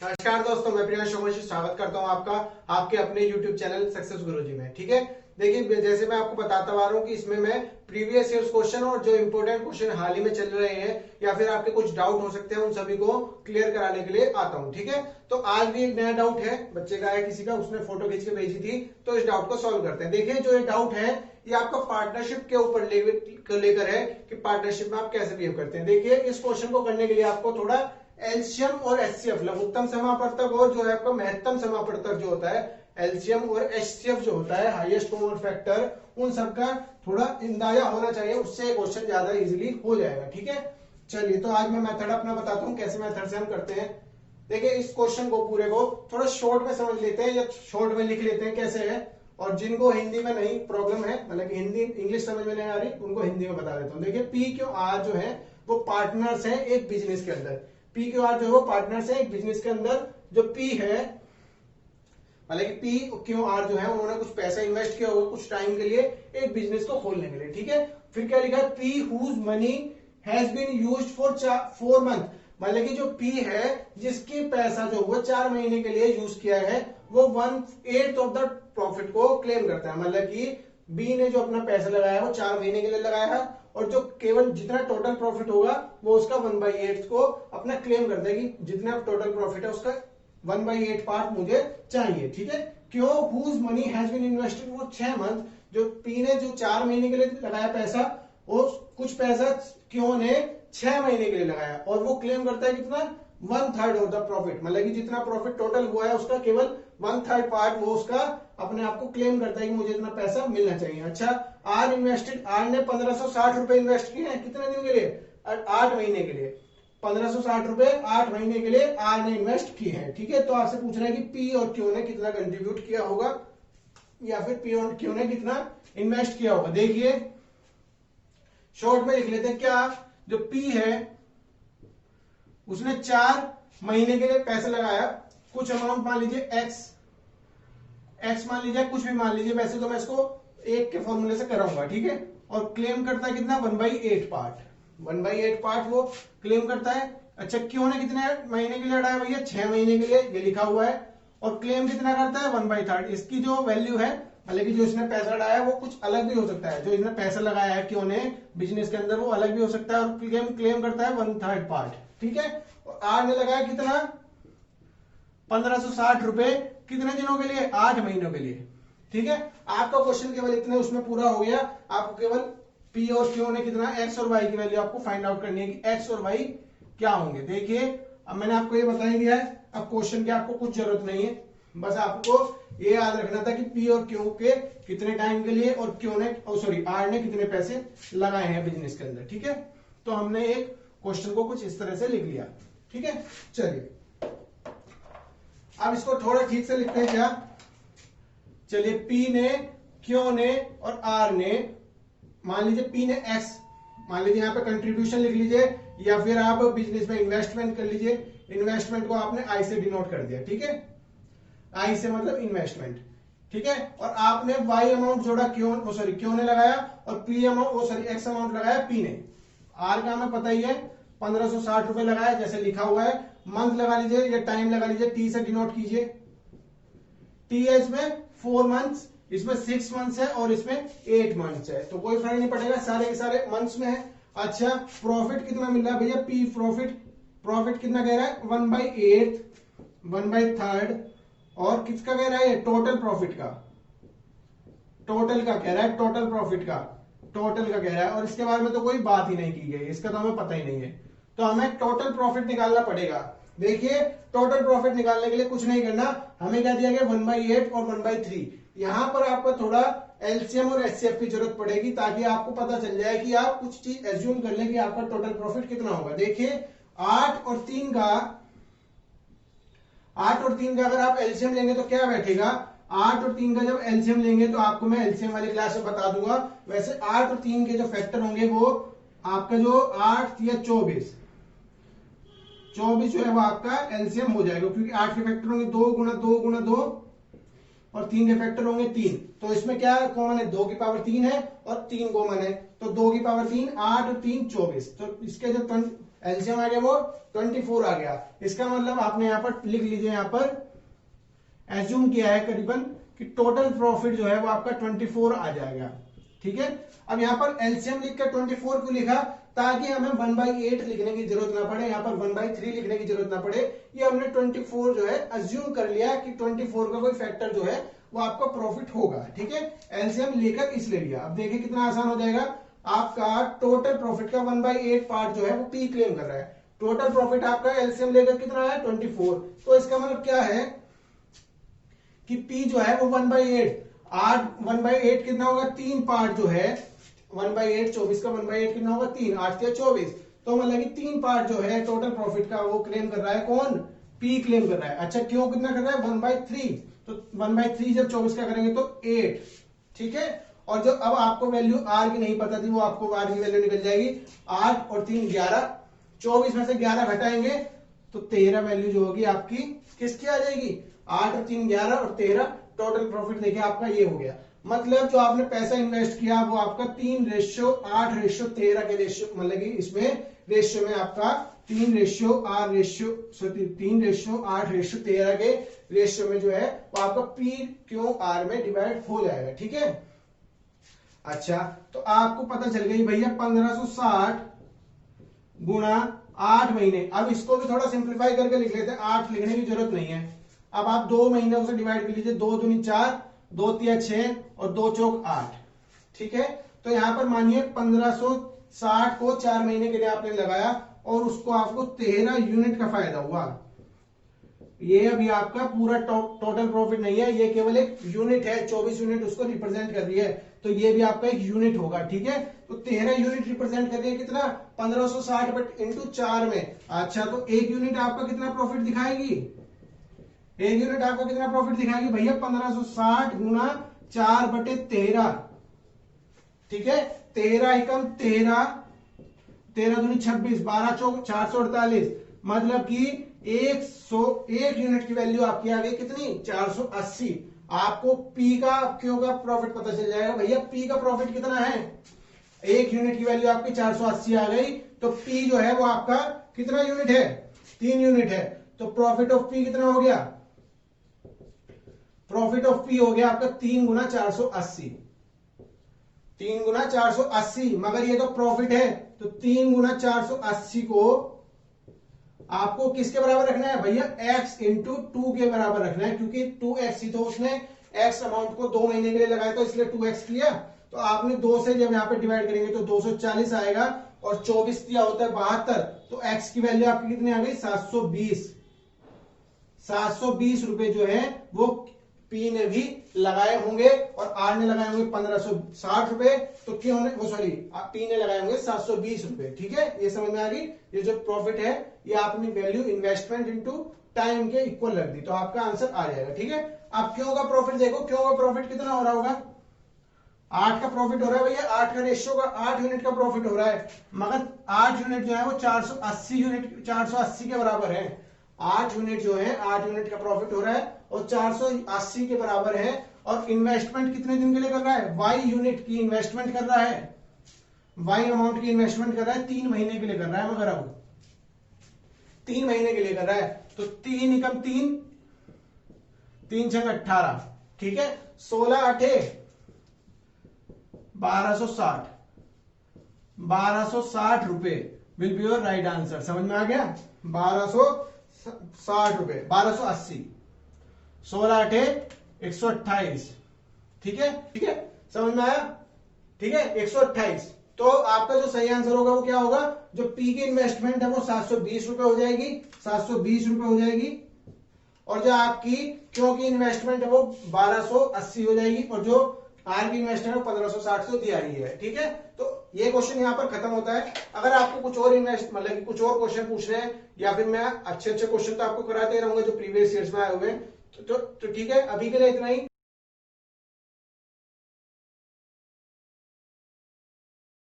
नमस्कार दोस्तों, मैं प्रियांश सोमवंशी स्वागत करता हूं आपका आपके अपने YouTube चैनल सक्सेस गुरुजी में। ठीक है, देखिए जैसे मैं आपको बताता आ रहा हूं कि इसमें मैं प्रीवियस ईयर्स क्वेश्चन और जो इंपोर्टेंट क्वेश्चन हाल ही में चल रहे हैं या फिर आपके कुछ डाउट हो सकते हैं उन सभी को क्लियर कराने के लिए आता हूं। ठीक है, तो आज भी एक नया डाउट है, बच्चे का है किसी का, उसने फोटो खींच के भेजी थी, तो इस डाउट को सॉल्व करते हैं। देखिए जो ये डाउट है ये आपका पार्टनरशिप के ऊपर लेकर है कि पार्टनरशिप में आप कैसे बिहेव करते हैं। देखिए इस क्वेश्चन को करने के लिए आपको थोड़ा एलसीएम और एचसीएफ लघुत्तम समापवर्तक और जो है आपका महत्तम समापवर्तक जो होता है एलसीएम और एचसीएफ जो होता है हाईएस्ट कॉमन फैक्टर, उन सबका थोड़ा अंदाजा होना चाहिए, उससे क्वेश्चन ज्यादा इजीली हो जाएगा। ठीक है, चलिए तो आज मैं मेथड अपना बताता हूं कैसे मेथड से हम करते हैं। देखिए इस क्वेश्चन को पूरे को थोड़ा शॉर्ट में समझ लेते हैं या शॉर्ट में लिख लेते हैं कैसे है, और जिनको हिंदी में नहीं प्रॉब्लम है, मतलब कि हिंदी इंग्लिश समझ में नहीं आ रही, उनको हिंदी में बता देता हूँ। देखिए पी क्यू आर जो है वो पार्टनर्स हैं एक बिजनेस के अंदर। पी क्यू आर जो है वो पार्टनर्स है एक बिजनेस के अंदर। जो पी है मतलब कि पी क्यू आर जो है उन्होंने कुछ पैसा इन्वेस्ट किया होगा कुछ टाइम के लिए एक बिजनेस को खोलने के लिए। ठीक है, फिर क्या लिखा है, P whose money has been used for 4 month, मतलब कि जो पी है जिसकी पैसा जो वो 4 महीने के लिए यूज किया है वो 1/8 ऑफ द प्रॉफिट को क्लेम करता है। मतलब कि बी ने जो अपना पैसा लगाया है वो 4 महीने के लिए लगाया है और जो केवल जितना टोटल प्रॉफिट होगा वो उसका 1/8 को अपना क्लेम करता है कि जितना टोटल प्रॉफिट है उसका 1/8 पार्ट मुझे चाहिए। ठीक है, क्यों, whose money has been invested वो 6 मंथ, जो पी ने जो 4 महीने के लिए लगाया पैसा, वो कुछ पैसा क्यों ने 6 महीने के लिए लगाया और वो क्लेम करता है कितना, 1/3 ऑफ द प्रॉफिट, मतलब कि जितना प्रॉफिट टोटल हुआ है उसका केवल 1/3 पार्ट वो उसका अपने आप को क्लेम करता है कि मुझे इतना पैसा मिलना चाहिए। अच्छा, आर इन्वेस्टेड, आर ने 1560 रुपए इन्वेस्ट किए हैं कितने दिन के लिए, 8 महीने के लिए। 1560 रुपए 8 महीने के लिए आर ने इन्वेस्ट किए हैं। ठीक है, तो आपसे पूछ रहे हैं कि पी और क्यू ने कितना कंट्रीब्यूट किया होगा या फिर पी और क्यू ने कितना इन्वेस्ट किया होगा। देखिए शॉर्ट में लिख लेते हैं, क्या जो पी है उसने 4 महीने के लिए पैसा लगाया, कुछ अमाउंट मान लीजिए एक्स मान लीजिए, कुछ भी मान लीजिए, वैसे तो मैं इसको एक के फॉर्मूले से कराऊंगा। ठीक है, और क्लेम करता है कितना, 1/8 पार्ट, 1/8 पार्ट वो क्लेम करता है। अच्छा, क्यों ने कितने महीने के लिए लगाया भैया, 6 महीने के लिए, ये लिखा हुआ है, और क्लेम कितना करता है 1/3। इसकी जो वैल्यू है, मतलब कि जो इसने पैसा लगाया वो कुछ अलग भी हो सकता है, जो इसने पैसा लगाया है क्यों ने बिजनेस के अंदर वो अलग भी हो सकता है, और क्लेम करता है 1/3 पार्ट। ठीक है, और आर ने लगाया कितना, 1560 रुपए, कितने दिनों के लिए, 8 महीनों के लिए। ठीक है, आपका क्वेश्चन केवल इतने उसमें पूरा हो गया। आपको केवल पी और क्यू ने कितना, एक्स और वाई की वैल्यू आपको फाइंड आउट करनी है कि एक्स और वाई क्या होंगे। देखिए अब मैंने आपको ये बता ही दिया है, अब क्वेश्चन की आपको कुछ जरूरत नहीं है, बस आपको ये याद रखना था कि पी और क्यू के कितने टाइम के लिए और क्यू ने आर ने कितने पैसे लगाए हैं बिजनेस के अंदर। ठीक है, तो हमने एक क्वेश्चन को कुछ इस तरह से लिख लिया। ठीक है, चलिए अब इसको थोड़ा ठीक से लिखते हैं क्या। चलिए पी ने, क्यू ने और आर ने, मान लीजिए पी ने एक्स, मान लीजिए यहां पे कंट्रीब्यूशन लिख लीजिए या फिर आप बिजनेस में इन्वेस्टमेंट कर लीजिए। इन्वेस्टमेंट को आपने आई से डिनोट कर दिया। ठीक है, आई से मतलब इन्वेस्टमेंट। ठीक है, और आपने वाई अमाउंट जोड़ा, क्यू ने लगाया, और पी अमाउंट एक्स अमाउंट लगाया पी ने। आर का हमें पता ही है 1560 रुपए लगाया जैसे लिखा हुआ है। मंथ लगा लीजिए या टाइम लगा लीजिए, टी से डिनोट कीजिए। टी है इसमें 4 मंथ्स, इसमें 6 मंथ्स है और इसमें 8 मंथ्स है, तो कोई फर्क नहीं पड़ेगा, सारे के सारे मंथ्स में है। अच्छा, प्रॉफिट कितना मिल रहा है भैया, पी प्रॉफिट कितना कह रहा है, 1/8 1/3, और किसका कह रहा है, टोटल प्रॉफिट का, टोटल का कह रहा है, टोटल प्रॉफिट का, टोटल का कह रहा है, और इसके बारे में तो कोई बात ही नहीं की गई, इसका तो हमें पता ही नहीं है, तो हमें टोटल प्रॉफिट निकालना पड़ेगा। देखिए टोटल प्रॉफिट निकालने के लिए कुछ नहीं करना, हमें क्या दिया गया 1/8 और 1/3। यहां पर आपको थोड़ा एलसीएम और एचसीएफ की जरूरत पड़ेगी ताकि आपको पता चल जाए कि आप कुछ चीज एज्यूम कर लें कि आपका टोटल प्रॉफिट कितना होगा। देखिए 8 और 3 का अगर आप एलसीएम लेंगे तो क्या बैठेगा, 8 और 3 का जब एलसीएम लेंगे तो आपको मैं एलसीएम वाली क्लास में बता दूंगा। वैसे 8 और 3 के जो फैक्टर होंगे वो आपका जो 8 या 24 जो है वो आपका एलसीएम हो जाएगा, क्योंकि 8 के फैक्टर होंगे 2 गुणा 2 गुणा 2 और 3 के फैक्टर होंगे 3। तो इसमें क्या कॉमन है, 2 की पावर 3 है और 3 कॉमन है, तो 2 की पावर 3, 8 और 3 24। तो इसके जो एलसीएम आ गया वो 24 आ गया। इसका मतलब आपने यहाँ पर लिख लीजिए, यहाँ पर एज्यूम किया है करीबन कि टोटल प्रॉफिट जो है वो आपका 24 आ जाएगा। ठीक है, अब यहाँ पर एलसीएम लिखकर 24 क्यों लिखा, ताकि हमें 1/8 लिखने की जरूरत ना पड़े, यहाँ पर 1/3 लिखने की जरूरत ना पड़े। ये हमने 24 जो है अज्यूम कर लिया कि 24 का कोई फैक्टर जो है वो आपका प्रॉफिट होगा। ठीक है, एलसीएम लेकर इसलिए लिया। अब देखिए कितना आसान हो जाएगा, आपका टोटल प्रॉफिट का 1/8 पार्ट जो है वो पी क्लेम कर रहा है। टोटल प्रॉफिट आपका एलसीएम लेकर कितना है 24, तो इसका मतलब क्या है कि P जो है वो 1/8, 1/8 कितना होगा, 3 पार्ट जो है 1/8 24 का 1/8 कितना होगा 3, 8 से 24, तो मतलब कि 3 पार्ट जो है टोटल प्रॉफिट का वो क्लेम कर रहा है कौन, P क्लेम कर रहा है। अच्छा क्यों कितना कर रहा है 1/3, तो 1/3 जब 24 का करेंगे तो 8। ठीक है, और जो अब आपको वैल्यू R की नहीं पता थी वो आपको R की वैल्यू निकल जाएगी, 8 और 3 11, 24 में से 11 घटाएंगे तो 13 वैल्यू जो होगी आपकी किसकी आ जाएगी, 8 और 3 11 और 13, टोटल प्रॉफिट देखिए आपका ये हो गया। मतलब जो आपने पैसा इन्वेस्ट किया वो आपका 3:8:13 के रेशियो, मतलब कि इसमें रेशियो में आपका 3:8:13 के रेशियो में जो है वो आपका पी क्यू आर में डिवाइड हो जाएगा। ठीक है, अच्छा तो आपको पता चल गई भैया 1560 गुणा 8 महीने। अब इसको भी थोड़ा सिंप्लीफाई करके लिख लेते हैं, 8 लिखने की जरूरत नहीं है। अब आप 2 महीनों से डिवाइड कर लीजिए, 2 दूनी 4, 2 तिया 6 और 2 चौक 8। ठीक है, तो यहां पर मानिए 1560 को 4 महीने के लिए आपने लगाया और उसको आपको 13 यूनिट का फायदा हुआ। ये अभी आपका पूरा टोटल प्रॉफिट नहीं है, ये केवल एक यूनिट है, 24 यूनिट उसको रिप्रेजेंट कर रही है, तो ये भी आपका एक यूनिट होगा। ठीक है, तो 13 यूनिट रिप्रेजेंट कर रही है कितना, 1560 बट इंटू 4 में। अच्छा तो एक यूनिट आपका कितना प्रॉफिट दिखाएगी, एक यूनिट आपको कितना प्रॉफिट दिखाएगी भैया 1560 गुना 4/13। ठीक है, 13 एकम 13, 13 दूनी 26, 12 चौक 448, मतलब कि 101 यूनिट की वैल्यू आपकी आ गई कितनी 480। आपको पी का क्यू का प्रॉफिट पता चल जाएगा, भैया पी का प्रॉफिट कितना है, 1 यूनिट की वैल्यू आपकी 480 आ गई, तो पी जो है वो आपका कितना यूनिट है, 3 यूनिट है, तो प्रॉफिट ऑफ पी कितना हो गया, प्रॉफिट ऑफ पी हो गया आपका 3 गुना 480, 3 गुना 480, मगर ये तो प्रॉफिट है, तो 3 गुना 480 को आपको किसके बराबर रखना है भैया, x इंटू 2 के बराबर रखना है, क्योंकि 2x ही तो उसने x अमाउंट को 2 महीने के लिए लगाया, तो इसलिए 2x लिया, तो आपने 2 से जब यहाँ पे डिवाइड करेंगे तो 240 आएगा, और 24 दिया होता है 72, तो x की वैल्यू आपकी कितनी आ गई 720, 720 रुपए जो है वो पी ने भी लगाए होंगे और आर ने लगाए होंगे 1560 रुपए, तो क्यों वो सॉरी पी ने लगाए होंगे 720 रुपए। ठीक है, ये समझ में आ गई, ये जो प्रॉफिट है ये आपने वैल्यू इन्वेस्टमेंट इनटू टाइम के इक्वल रख दी, तो आपका आंसर आ जाएगा। ठीक है, अब क्यों का प्रॉफिट देखो, क्यों का प्रॉफिट कितना हो रहा होगा, 8 का प्रॉफिट हो रहा है भैया, 8 का रेशियो का 8 यूनिट का प्रॉफिट हो रहा है, मगर 8 यूनिट जो है वो 480 यूनिट 480 के बराबर है, 8 यूनिट जो है 8 यूनिट का प्रॉफिट हो रहा है और 480 के बराबर है, और इन्वेस्टमेंट कितने दिन के लिए कर रहा है, y यूनिट की इन्वेस्टमेंट कर रहा है, y अमाउंट की इन्वेस्टमेंट कर रहा है, 3 महीने के लिए कर रहा है, मगर अब 3 महीने के लिए कर रहा है, तो 3 एकम 3, 3 छंग 18, ठीक है, 16 8 1260, 1260 रुपए will be your right answer. समझ में आ गया, 1260 रुपए, 1280, 16 8 128, ठीक है, ठीक है, समझ में आया, ठीक है, 128। तो आपका जो सही आंसर होगा वो क्या होगा, जो पी की इन्वेस्टमेंट है वो 720 रुपए हो जाएगी, 720 रुपए हो जाएगी, और जो आपकी क्यों की इन्वेस्टमेंट है वो 1280 हो जाएगी, और जो आर की इन्वेस्टमेंट है 1560 तो दिया ही है। ठीक है, तो ये क्वेश्चन यहाँ पर खत्म होता है। अगर आपको कुछ और इन्वेस्ट मतलब कि कुछ और क्वेश्चन पूछने हैं, या फिर मैं अच्छे अच्छे क्वेश्चन तो आपको कराते रहूंगा जो प्रीवियस ईयर्स में आए हुए हैं, तो ठीक है, अभी के लिए इतना ही।